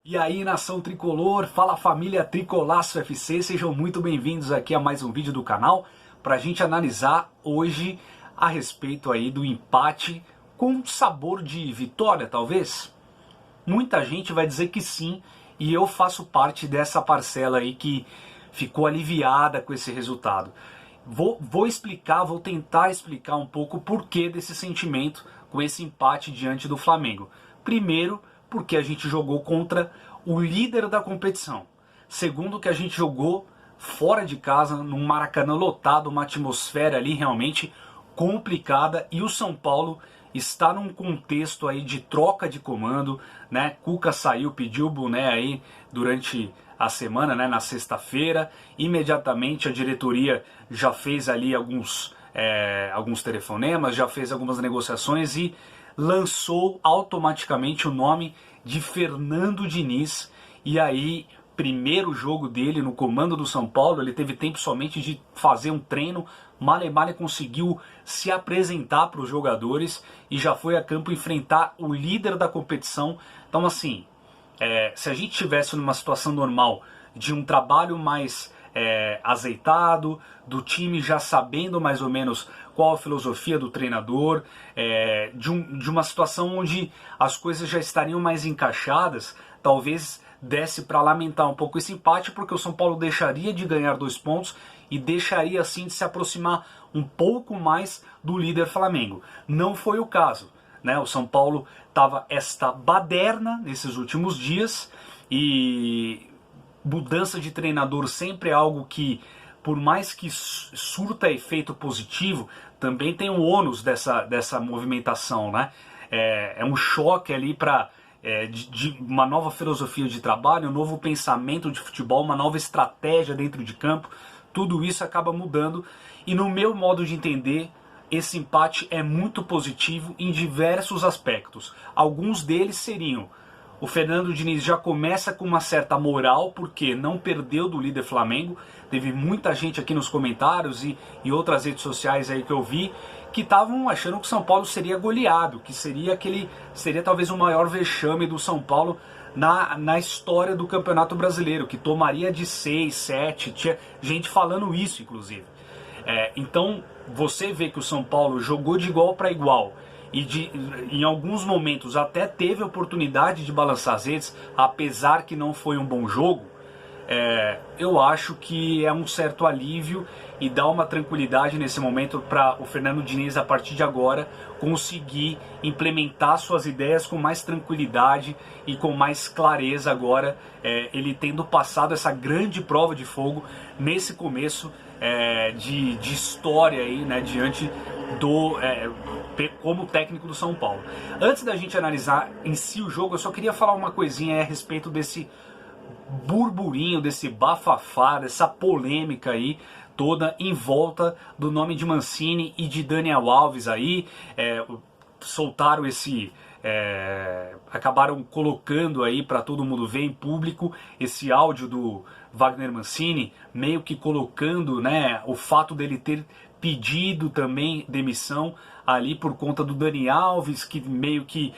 E aí, nação tricolor, fala família Tricolaço FC, sejam muito bem-vindos aqui a mais um vídeo do canal para a gente analisar hoje a respeito aí do empate com sabor de vitória, talvez. Muita gente vai dizer que sim, e eu faço parte dessa parcela aí que ficou aliviada com esse resultado. Vou tentar explicar um pouco o porquê desse sentimento com esse empate diante do Flamengo. Primeiro, porque a gente jogou contra o líder da competição. Segundo, que a gente jogou fora de casa, num Maracanã lotado, uma atmosfera ali realmente complicada, e o São Paulo está num contexto aí de troca de comando, né? Cuca saiu, pediu o boné aí durante a semana, né? Na sexta-feira, imediatamente a diretoria já fez ali alguns telefonemas, já fez algumas negociações e lançou automaticamente o nome de Fernando Diniz. E aí, primeiro jogo dele no comando do São Paulo, ele teve tempo somente de fazer um treino, male conseguiu se apresentar para os jogadores e já foi a campo enfrentar o líder da competição. Então assim, se a gente estivesse numa situação normal de um trabalho mais azeitado, do time já sabendo mais ou menos qual a filosofia do treinador, de uma situação onde as coisas já estariam mais encaixadas, talvez desse para lamentar um pouco esse empate, porque o São Paulo deixaria de ganhar 2 pontos e deixaria assim de se aproximar um pouco mais do líder Flamengo. Não foi o caso, né? O São Paulo estava esta baderna nesses últimos dias, e mudança de treinador sempre é algo que, por mais que surta efeito positivo, também tem o ônus dessa movimentação, né? É um choque ali para de uma nova filosofia de trabalho, um novo pensamento de futebol, uma nova estratégia dentro de campo. Tudo isso acaba mudando, e no meu modo de entender, esse empate é muito positivo em diversos aspectos. Alguns deles seriam: o Fernando Diniz já começa com uma certa moral, porque não perdeu do líder Flamengo. Teve muita gente aqui nos comentários e outras redes sociais aí que eu vi que estavam achando que o São Paulo seria goleado, que seria talvez o maior vexame do São Paulo na história do Campeonato Brasileiro, que tomaria de 6, 7, tinha gente falando isso inclusive. Então você vê que o São Paulo jogou de igual para igual, e em alguns momentos até teve a oportunidade de balançar as redes, apesar que não foi um bom jogo. Eu acho que é um certo alívio e dá uma tranquilidade nesse momento para o Fernando Diniz, a partir de agora, conseguir implementar suas ideias com mais tranquilidade e com mais clareza agora, ele tendo passado essa grande prova de fogo nesse começo de história aí, né, diante como técnico do São Paulo. Antes da gente analisar em si o jogo, eu só queria falar uma coisinha a respeito desse burburinho, desse bafafá, dessa polêmica aí toda em volta do nome de Mancini e de Daniel Alves aí. Soltaram acabaram colocando aí para todo mundo ver em público esse áudio do Wagner Mancini, meio que colocando, né, o fato dele ter pedido também demissão ali por conta do Dani Alves, que meio que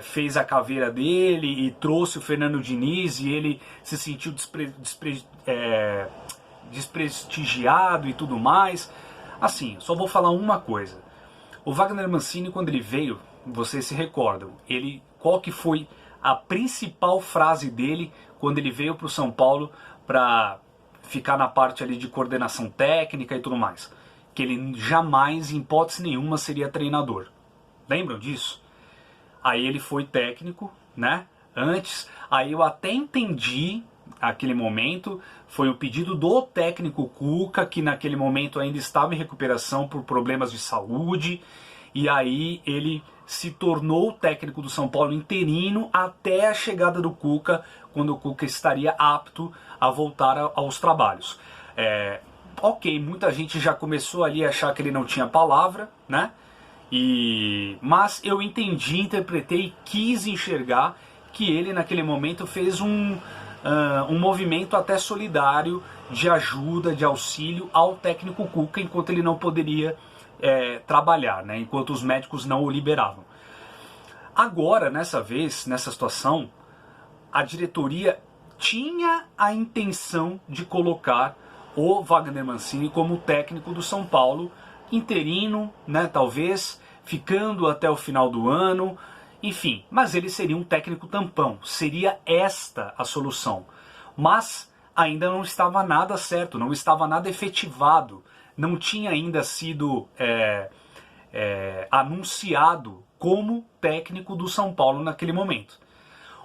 fez a caveira dele e trouxe o Fernando Diniz, e ele se sentiu desprestigiado e tudo mais. Assim, só vou falar uma coisa: o Wagner Mancini, quando ele veio, vocês se recordam, qual que foi a principal frase dele quando ele veio para o São Paulo para ficar na parte ali de coordenação técnica e tudo mais? Que ele jamais, em hipótese nenhuma, seria treinador. Lembram disso? Aí ele foi técnico, né? Antes, aí eu até entendi aquele momento, foi o pedido do técnico Cuca, que naquele momento ainda estava em recuperação por problemas de saúde, e aí ele se tornou o técnico do São Paulo interino até a chegada do Cuca, quando o Cuca estaria apto a voltar aos trabalhos. Ok, muita gente já começou ali a achar que ele não tinha palavra, né? Mas eu entendi, interpretei e quis enxergar que ele naquele momento fez um movimento até solidário de ajuda, de auxílio ao técnico Cuca, enquanto ele não poderia trabalhar, né? Enquanto os médicos não o liberavam. Agora, nessa situação, a diretoria tinha a intenção de colocar o Wagner Mancini como técnico do São Paulo, interino, né, talvez, ficando até o final do ano, enfim, mas ele seria um técnico tampão, seria esta a solução. Mas ainda não estava nada certo, não estava nada efetivado, não tinha ainda sido anunciado como técnico do São Paulo naquele momento.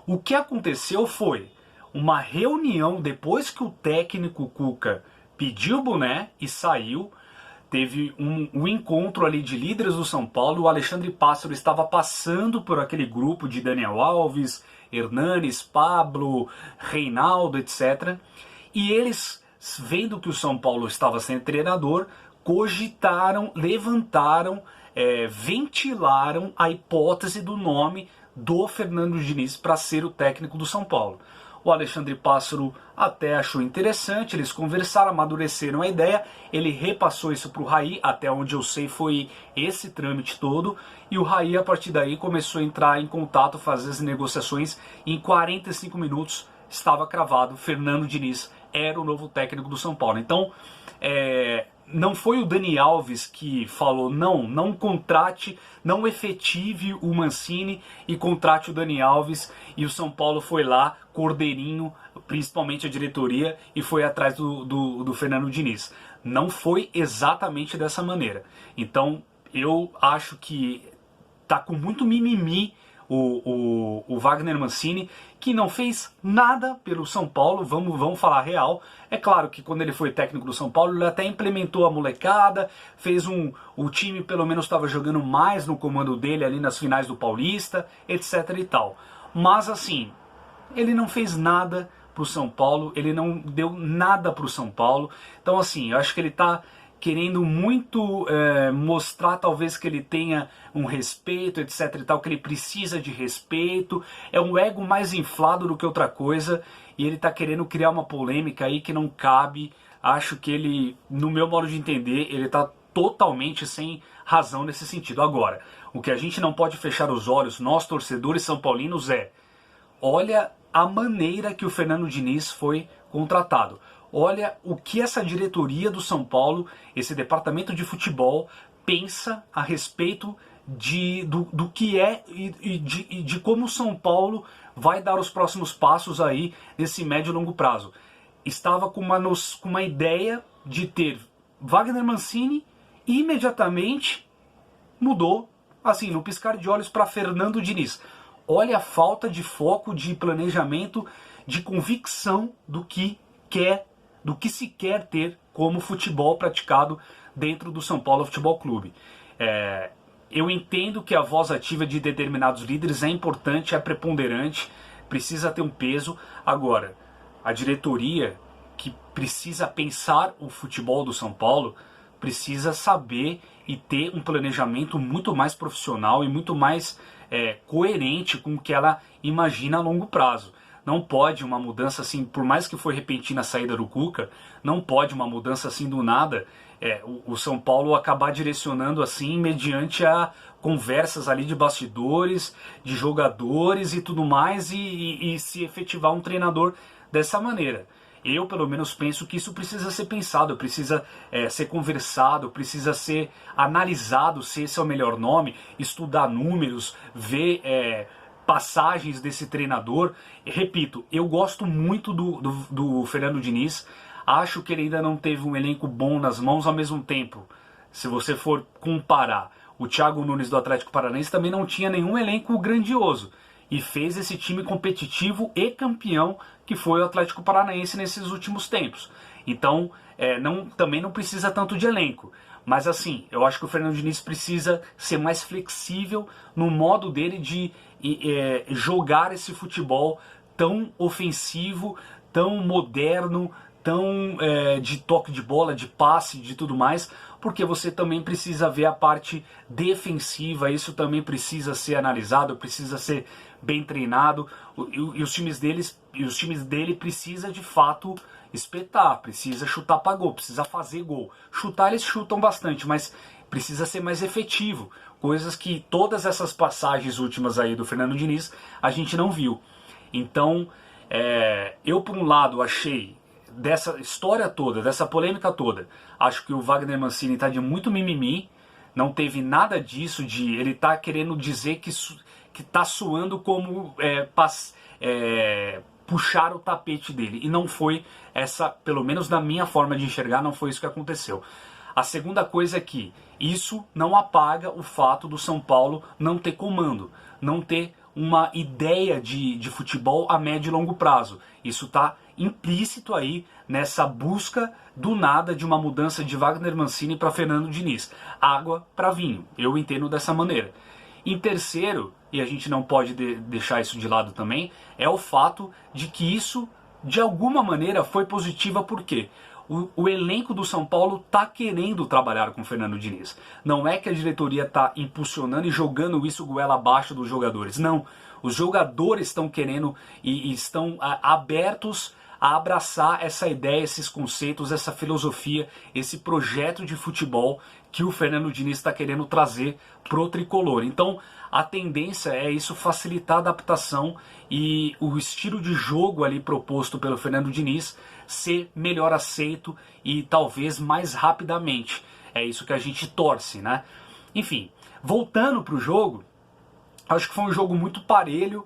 O que aconteceu foi uma reunião depois que o técnico Cuca pediu o boné e saiu. Teve um encontro ali de líderes do São Paulo. O Alexandre Pássaro estava passando por aquele grupo de Daniel Alves, Hernanes, Pablo, Reinaldo, etc. E eles, vendo que o São Paulo estava sem treinador, cogitaram, levantaram, ventilaram a hipótese do nome do Fernando Diniz para ser o técnico do São Paulo. O Alexandre Pássaro até achou interessante, eles conversaram, amadureceram a ideia, ele repassou isso para o Raí, até onde eu sei foi esse trâmite todo, e o Raí a partir daí começou a entrar em contato, fazer as negociações, e em 45 minutos estava cravado, Fernando Diniz era o novo técnico do São Paulo. Então, não foi o Dani Alves que falou não contrate, não efetive o Mancini e contrate o Dani Alves, e o São Paulo foi lá, cordeirinho, principalmente a diretoria, e foi atrás do Fernando Diniz. Não foi exatamente dessa maneira. Então eu acho que tá com muito mimimi o Wagner Mancini, que não fez nada pelo São Paulo, vamos falar real. É claro que quando ele foi técnico do São Paulo, ele até implementou a molecada, fez o time pelo menos estava jogando mais no comando dele ali nas finais do Paulista, etc e tal. Mas assim, ele não fez nada pro São Paulo, ele não deu nada pro São Paulo. Então assim, eu acho que ele tá querendo muito mostrar talvez que ele tenha um respeito, etc e tal, que ele precisa de respeito, é um ego mais inflado do que outra coisa, e ele tá querendo criar uma polêmica aí que não cabe. Acho que ele, no meu modo de entender, ele tá totalmente sem razão nesse sentido. Agora, o que a gente não pode fechar os olhos, nós torcedores são paulinos, olha a maneira que o Fernando Diniz foi contratado. Olha o que essa diretoria do São Paulo, esse departamento de futebol, pensa a respeito do que é e de como o São Paulo vai dar os próximos passos aí nesse médio e longo prazo. Estava com uma ideia de ter Wagner Mancini e imediatamente mudou, assim, no piscar de olhos, para Fernando Diniz. Olha a falta de foco, de planejamento, de convicção do que se quer ter como futebol praticado dentro do São Paulo Futebol Clube. Eu entendo que a voz ativa de determinados líderes é importante, é preponderante, precisa ter um peso. Agora, a diretoria que precisa pensar o futebol do São Paulo precisa saber e ter um planejamento muito mais profissional e muito mais coerente com o que ela imagina a longo prazo. Não pode uma mudança assim, por mais que foi repentina a saída do Cuca, não pode uma mudança assim do nada, o São Paulo acabar direcionando assim mediante a conversas ali de bastidores, de jogadores e tudo mais, e se efetivar um treinador dessa maneira. Eu, pelo menos, penso que isso precisa ser pensado, precisa ser conversado, precisa ser analisado se esse é o melhor nome, estudar números, ver passagens desse treinador. Repito, eu gosto muito do Fernando Diniz, acho que ele ainda não teve um elenco bom nas mãos. Ao mesmo tempo, se você for comparar, o Thiago Nunes do Atlético Paranaense também não tinha nenhum elenco grandioso e fez esse time competitivo e campeão que foi o Atlético Paranaense nesses últimos tempos. Então, também não precisa tanto de elenco. Mas assim, eu acho que o Fernando Diniz precisa ser mais flexível no modo dele de jogar esse futebol tão ofensivo, tão moderno, tão de toque de bola, de passe, de tudo mais, porque você também precisa ver a parte defensiva, isso também precisa ser analisado, precisa ser bem treinado, e os times dele precisa de fato espetar, precisa chutar para gol, precisa fazer gol. Chutar eles chutam bastante, mas precisa ser mais efetivo, coisas que todas essas passagens últimas aí do Fernando Diniz a gente não viu. Então, eu por um lado achei, dessa história toda, dessa polêmica toda, acho que o Wagner Mancini está de muito mimimi, não teve nada disso de ele tá querendo dizer que tá soando como puxar o tapete dele, e não foi essa, pelo menos na minha forma de enxergar, não foi isso que aconteceu. A segunda coisa é que isso não apaga o fato do São Paulo não ter comando, não ter uma ideia de futebol a médio e longo prazo. Isso está implícito aí nessa busca do nada de uma mudança de Wagner Mancini para Fernando Diniz. Água para vinho, eu entendo dessa maneira. Em terceiro, e a gente não pode deixar isso de lado também, é o fato de que isso, de alguma maneira, foi positiva. Por quê? O elenco do São Paulo está querendo trabalhar com o Fernando Diniz. Não é que a diretoria está impulsionando e jogando isso goela abaixo dos jogadores. Não, os jogadores estão querendo e estão abertos a abraçar essa ideia, esses conceitos, essa filosofia, esse projeto de futebol que o Fernando Diniz está querendo trazer pro tricolor. Então, a tendência é isso facilitar a adaptação e o estilo de jogo ali proposto pelo Fernando Diniz ser melhor aceito e talvez mais rapidamente. É isso que a gente torce, né? Enfim, voltando pro jogo, acho que foi um jogo muito parelho.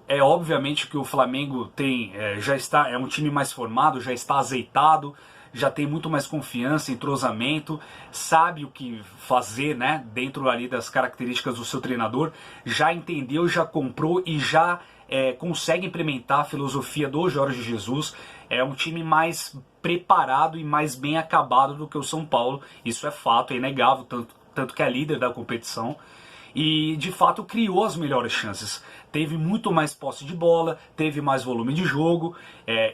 É obviamente que o Flamengo é um time mais formado, já está azeitado, já tem muito mais confiança, entrosamento, sabe o que fazer, né, dentro ali das características do seu treinador, já entendeu, já comprou e já consegue implementar a filosofia do Jorge Jesus. É um time mais preparado e mais bem acabado do que o São Paulo, isso é fato, é inegável, tanto que é líder da competição. E de fato criou as melhores chances. Teve muito mais posse de bola, teve mais volume de jogo,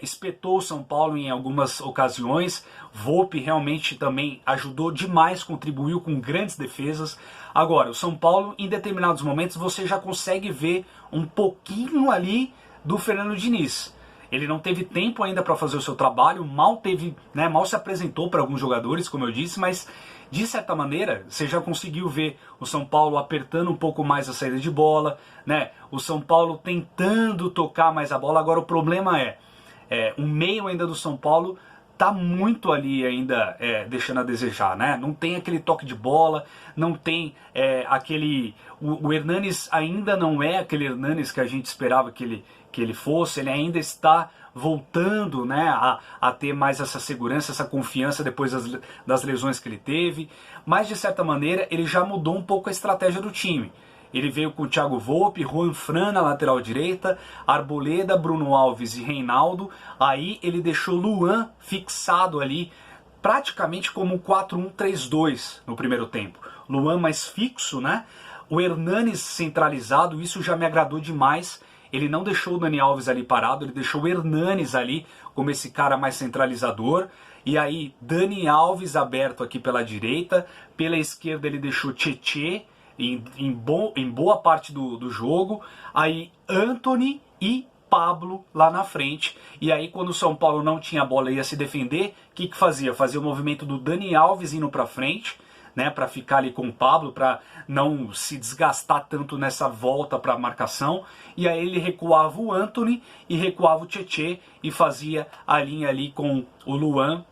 espetou o São Paulo em algumas ocasiões. Volpi realmente também ajudou demais, contribuiu com grandes defesas. Agora, o São Paulo, em determinados momentos, você já consegue ver um pouquinho ali do Fernando Diniz. Ele não teve tempo ainda para fazer o seu trabalho, mal se apresentou para alguns jogadores, como eu disse, mas de certa maneira você já conseguiu ver o São Paulo apertando um pouco mais a saída de bola, né? O São Paulo tentando tocar mais a bola. Agora o problema o meio ainda do São Paulo tá muito ali ainda deixando a desejar, né? Não tem aquele toque de bola, não tem o Hernanes ainda não é aquele Hernanes que a gente esperava que ele fosse. Ele ainda está voltando, né, a ter mais essa segurança, essa confiança depois das lesões que ele teve, mas de certa maneira ele já mudou um pouco a estratégia do time. Ele veio com o Thiago Volpi, Juan Fran na lateral direita, Arboleda, Bruno Alves e Reinaldo. Aí ele deixou Luan fixado ali, praticamente como um 4-1-3-2 no primeiro tempo. Luan mais fixo, né? O Hernanes centralizado, isso já me agradou demais. Ele não deixou o Dani Alves ali parado, ele deixou o Hernanes ali como esse cara mais centralizador. E aí, Dani Alves aberto aqui pela direita, pela esquerda ele deixou Tietê em boa parte do jogo. Aí, Antony e Pablo lá na frente. E aí, quando o São Paulo não tinha bola e ia se defender, o que fazia? Fazia o movimento do Dani Alves indo para frente, né, para ficar ali com o Pablo, para não se desgastar tanto nessa volta para a marcação. E aí ele recuava o Antony e recuava o Tietê e fazia a linha ali com o Luan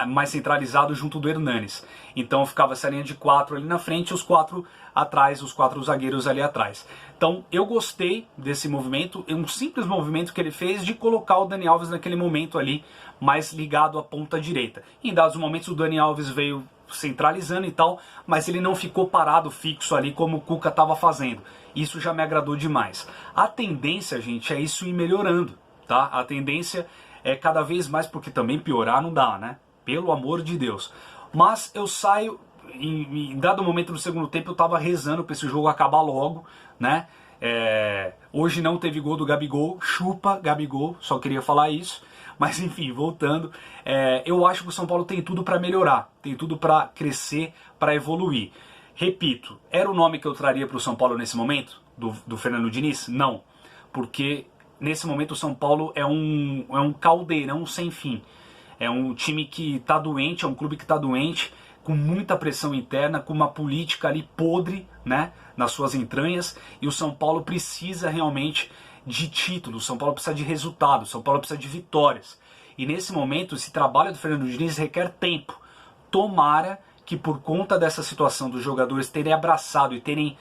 mais centralizado junto do Hernanes. Então ficava essa linha de 4 ali na frente e os 4 atrás, os 4 zagueiros ali atrás. Então eu gostei desse movimento, um simples movimento que ele fez de colocar o Dani Alves naquele momento ali mais ligado à ponta direita. Em dados momentos o Dani Alves veio centralizando e tal, mas ele não ficou parado fixo ali como o Cuca estava fazendo. Isso já me agradou demais. A tendência, gente, é isso ir melhorando, tá? A tendência é cada vez mais, porque também piorar não dá, né? Pelo amor de Deus. Mas eu saio, em dado momento do segundo tempo, eu tava rezando para esse jogo acabar logo, né? Hoje não teve gol do Gabigol, chupa Gabigol, só queria falar isso. Mas enfim, voltando, eu acho que o São Paulo tem tudo para melhorar, tem tudo para crescer, para evoluir. Repito, era o nome que eu traria para o São Paulo nesse momento, do Fernando Diniz? Não, porque nesse momento o São Paulo é um caldeirão sem fim. É um time que está doente, é um clube que está doente, com muita pressão interna, com uma política ali podre, né, nas suas entranhas, e o São Paulo precisa realmente de títulos, São Paulo precisa de resultados, São Paulo precisa de vitórias. E nesse momento, esse trabalho do Fernando Diniz requer tempo. Tomara que por conta dessa situação dos jogadores terem abraçado e terem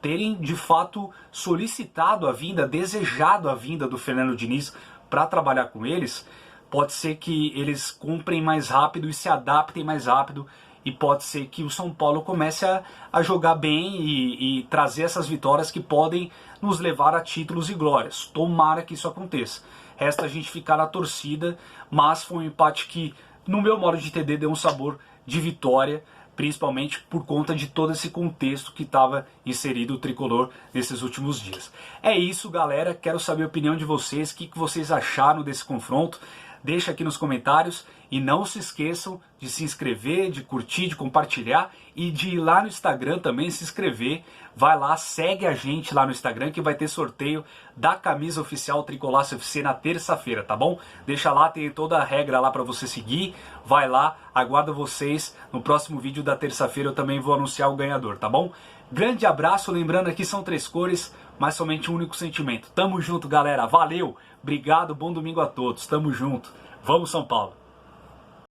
terem de fato solicitado a vinda, desejado a vinda do Fernando Diniz para trabalhar com eles, pode ser que eles comprem mais rápido e se adaptem mais rápido, e pode ser que o São Paulo comece a jogar bem e trazer essas vitórias que podem nos levar a títulos e glórias. Tomara que isso aconteça. Resta a gente ficar na torcida, mas foi um empate que, no meu modo de entender, deu um sabor de vitória, principalmente por conta de todo esse contexto que estava inserido o tricolor nesses últimos dias. É isso, galera. Quero saber a opinião de vocês, o que vocês acharam desse confronto. Deixa aqui nos comentários e não se esqueçam de se inscrever, de curtir, de compartilhar e de ir lá no Instagram também se inscrever. Vai lá, segue a gente lá no Instagram que vai ter sorteio da camisa oficial Tricolaço FC na terça-feira, tá bom? Deixa lá, tem toda a regra lá para você seguir. Vai lá, aguardo vocês. No próximo vídeo da terça-feira eu também vou anunciar o ganhador, tá bom? Grande abraço, lembrando aqui são 3 cores, mas somente um único sentimento. Tamo junto, galera. Valeu, obrigado, bom domingo a todos. Tamo junto. Vamos, São Paulo.